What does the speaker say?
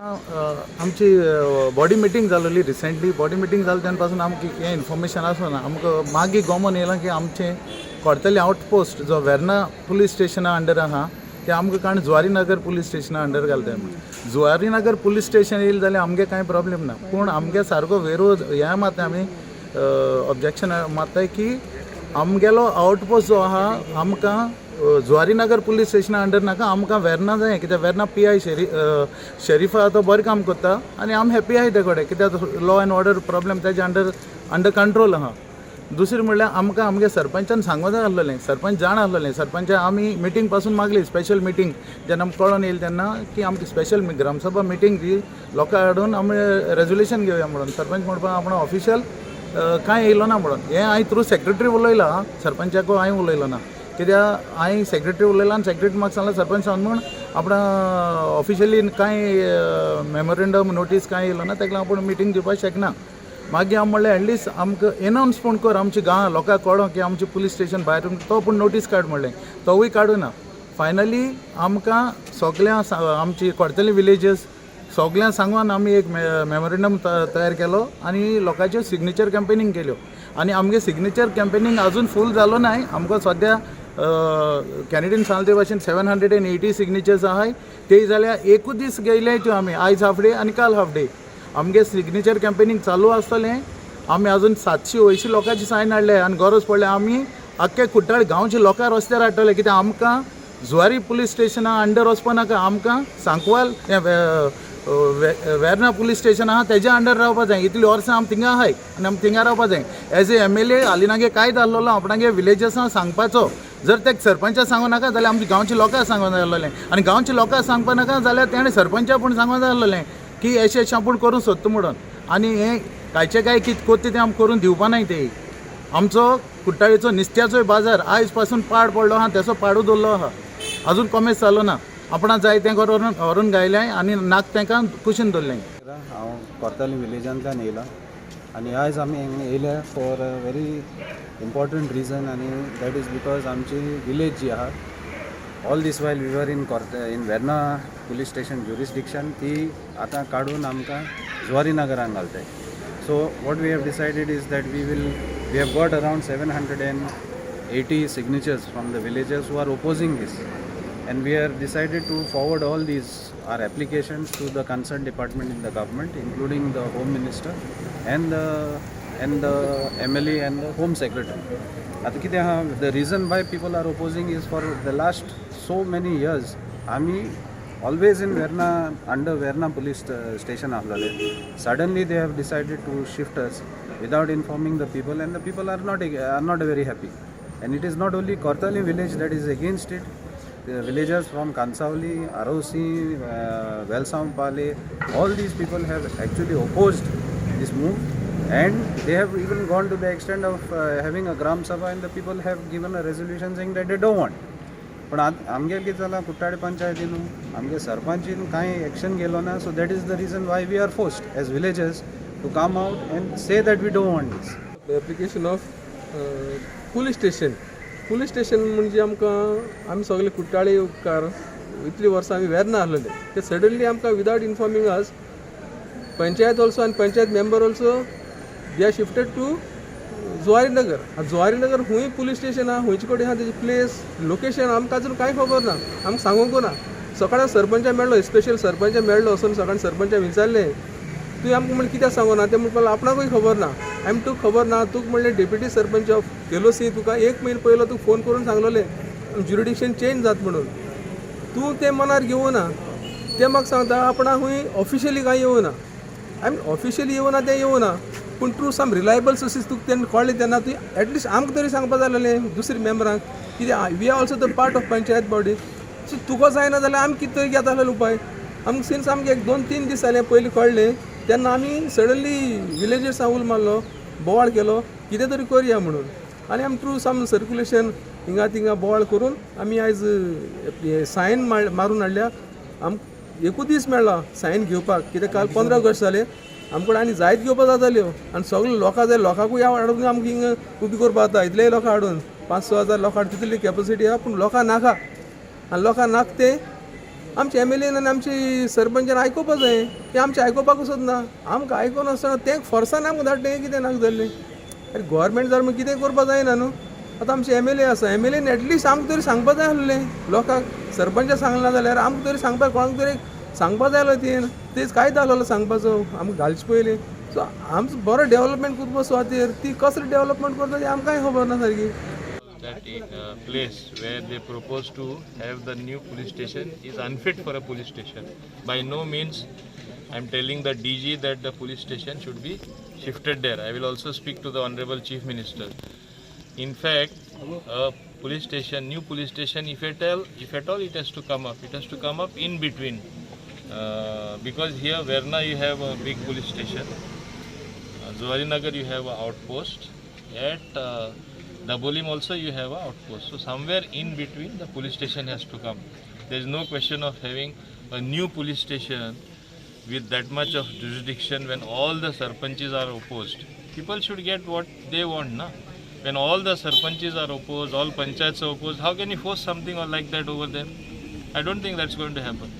आमची body meeting जालोली recently body meeting जाली तेन्ना आमकां हें इन्फॉर्मेशन आसना आमकां मागीर गोमोन येयलां की आमचें कोर्तले आउटपोस्ट जो वेर्ना पुलीस स्टेशना अंडर आहा ते आमकां काण जुवारी नगर पुलीस स्टेशना अंडर घालताय म्हणून जुवारी नगर पुलीस स्टेशन येयलें जाल्यार आमगे कांय प्रॉब्लेम ना पूण आमगे सारको विरोध हें मात आमी ऑब्जेक्शन मारताय की आमगेलो आउटपोस्ट जो आहा आमकां जुवारी नगर पुलीस स्टेशना अंडर नाका आमकां वेर्ना जाय कित्याक वेर्ना PI शरीफा तो बरें काम करता आनी आमी हॅप्पी आहाय ते कडेन कित्याक लॉ एंड ऑर्डर प्रॉब्लेम तेजे अंडर कंट्रोल आहा. दुसरें म्हणल्यार आमकां आमगे सरपंचान सांगूं जाय आसलेलें सरपंच जाण आसलेलें सरपंचा आमी मिटींग पासून मागली स्पेशल मिटींग जेन्ना आमकां कळोन येयलें तेन्ना की आमची स्पेशल ग्रामसभा मिटींग दी लोकां हाडून आमी रेजोल्युशन घेवया म्हणून सरपंच म्हणपाक आपण ऑफिशियल कांय येयलो ना म्हणून हें हांवें थ्रू सेक्रेटरी उलयलां सरपंचाको हांवें उलयलो ना कित्याक हांवें सेक्रेटरी उलयलां आनी सेक्रेटरी म्हाका सांगलें सरपंच सांग म्हूण आपण ऑफिशियली कांय मेमोरेंडम नोटीस कांय येयलो ना ताका लागून आपूण मिटींग दिवपाक शकना. मागीर हांव म्हणलें एटलिस्ट आमकां एनावन्स पूण कर आमच्या गांवां लोकांक कळो की आमचें पुलीस स्टेशन भायर तो पूण नोटीस काड म्हणलें तोवूय काडूना. फायनली आमकां सगळ्यां आमची कोर्तले विलेजीस सगळ्यांक सांगून आमी एक मेमोरेंडम तयार केलो आनी लोकांच्यो सिग्नेचर कॅम्पेनींग केल्यो आनी आमगे सिग्नेचर कॅम्पेनींग अजून फूल जालो नाय आमकां सद्या कॅनेडियन सांगले ते भाशेन 780 सिग्नेचर्स आहाय ते जाल्यार एकूच दीस गेयले त्यो आमी आयज हाफ डे आनी काल हाफ डे आमगे सिग्नेचर कॅम्पेनींग चालू आसतलें. आमी अजून 780 लोकांची सायन हाडले आनी गरज पडल्यार आमी आख्खे कुट्टाळे गांवचे लोकां रस्त्यार हाडटले कित्याक आमकां जुवारी पुलीस स्टेशना अंडर वचपा नाका आमकां सांकवाल वेर्ना पुलीस स्टेशन आहा तेज्या अंडर रावपा जाय इतली वर्सां आमी थिंगा आहाय आनी आमी थिंगा रावपा जाय एज ए MLA हालीनागे कायद आहलोलो आपणागे विलेजर्सां सांगपाचो जर ते सरपंचाक सांगूं नाका जाल्यार आमच्या गांवच्या लोकांक सांगूं जाय आसलेलें आनी गांवच्या लोकांक सांगपा नाका जाल्यार तेणें सरपंचाक पूण सांगूं जाय आसलेलें की अशें आपूण करूं सोदता म्हणून आनी हें कांयचें काय कितें कोत्ता तें आमी करून दिवपा नाय ते आमचो कुट्टाळेचो नुस्त्याचोय बाजार आयज पासून पाड पडलो आहा तेचो पाडू दवरलो आहा अजून कमेस जालो ना आपणाक जाय तें व्हरून गायलें आनी नाक तांकां कुशीन दवरलें. हांव कोर्ताली विलेजांतल्यान येयला आनी आयज आमी हांगा येयल्या for a very important reason आनी दॅट इज बिकॉज आमची विलेज जी आहा all these while we were in Verna police station jurisdiction ती आतां काडून आमकां जुवारी नगरान घालताय. So what we have decided is that we have got around 780 signatures from the villagers who are opposing this. And we have decided to forward all these our applications to the concerned department in the government, including the Home Minister and the MLA and the Home Secretary. आता कितें आहा the reason why people are opposing is for the last so many years आमी always in Verna under Verna police station आसलेले. Suddenly they have decided to shift us without informing the people and the people are not very happy. And it is not only Kortali village that is against it. The villagers from Kansavli, Arosi, Velsampale, all these people have actually opposed this move and they have even gone to the extent of having a Gram Sabha and the people have given a resolution saying that they don't want. पण आमगे कितें जालां कुट्टाळे पंचायतीन आमगे सरपंचीन कांय action घेयलो ना so that is the reason why we are forced as villagers to come out and say that we don't want this. Application of police station म्हणजे आमकां आमी सगळे कुट्टाळे उपकार इतली वर्सां आमी वेर्ना आसलेले ते सडनली आमकां without informing us panchayat also आनी panchayat member also they are shifted to Zuari Nagar खूंय पुलीस स्टेशन आहा खंयचे कडेन आहा तेजी प्लेस लोकेशन आमकां अजून कांय खबर ना आमकां सांगूंक ना. सकाळीं सरपंचा मेळ्ळो स्पेशल सरपंच मेळ्ळो वचून सकाळीं सरपंचा विचारलें तुवें आमकां म्हणलें कित्याक सांगूना तें म्हणपाक आपणाकूय खबर ना आमी तुका खबर ना तुका म्हणलें डेप्युटी सरपंच ऑफ केलोसी तुका 1 म्हयनो पयलो तुका फोन करून सांगलोलें ज्युरिडिक्शन चेंज जाता म्हणून तूं तें मनार घेवना तें म्हाका सांगता आपणाक खंय ऑफिशियली कांय येवना आमी ऑफिशियली येवना तें येवना पूण ट्रू सम रिलायबल सोर्सीस तुका तेन्ना कळ्ळें तेन्ना तुवें एटलिस्ट आमकां तरी सांगपा जाय आसलें दुसऱ्या मेंबरांक कित्याक we are also the part of panchayat body so तुका जायना जाल्यार आमी कितें तरी घेता आसलेलो उपाय आमकां सिन्स आमकां 1-2-3 दीस जाले पयलीं कळ्ळें तेन्ना आमी सडनली विलेजर्सां उलो मारलो बोवाळ केलो कितें तरी करया म्हणून आनी आमी थ्रू सम सर्क्युलेशन हिंगा थिंगा बोवाळ करून आमी आयज सायन मारून हाडल्या आमकां एकूच दीस मेळ्ळो सायन घेवपाक कित्याक काल 15 ऑगस्ट जाले आमचे कडेन आनी जायत घेवपाक जाताल्यो आनी सगळे लोकां जाय लोकांकूय हाडून आमकां हिंगा उबी करपा जाता इतलेय लोकां हाडून 5-6 हजार लोकां तितली कॅपॅसिटी आहा पूण लोकां नाका आनी लोकां नाका ते आमचे MLA आनी आमची सरपंचान आयकोपा जाय ते आमचे आयकोपाक सोदना आमकां आयकोन आसतना ते फोर्सान आमकां धाडलें कितें नाका जाल्लें अरे गोवोरमेंट जर कितें करपा जायना न्हू आतां आमचे MLA आसा MLAन एटलिस्ट आमकां तरी सांगपा जाय आसलें लोकांक सरपंचाक सांगना जाल्यार आमकां तरी सांगपाक कोणाक तरी सांगपा जाय आसलें तेच कायदो आसलो सांगपाचो आमकां घालचे पयलीं सो आमचो बरो डेवलपमेंट करपा सुवातेर ती कसलें डेवलपमेंट करता तें आमकांय खबर ना सारकी that place where they propose to have the new police station is unfit for a police station. By no means I am telling the DG that the police station should be shifted there. I will also speak to the Honorable Chief Minister. In fact, a police station, new police station, if at all it has to come up. It has to come up in between. Because here, Verna, you have a big police station. Zuarinagar, you have an outpost. At Dabolim also you have an outpost. So somewhere in between the police station has to come. There is no question of having a new police station with that much of jurisdiction when all the sarpanches are opposed. People should get what they want, na? When all the sarpanches are opposed, all panchayats are opposed, how can you force something like that over there? I don't think that's going to happen.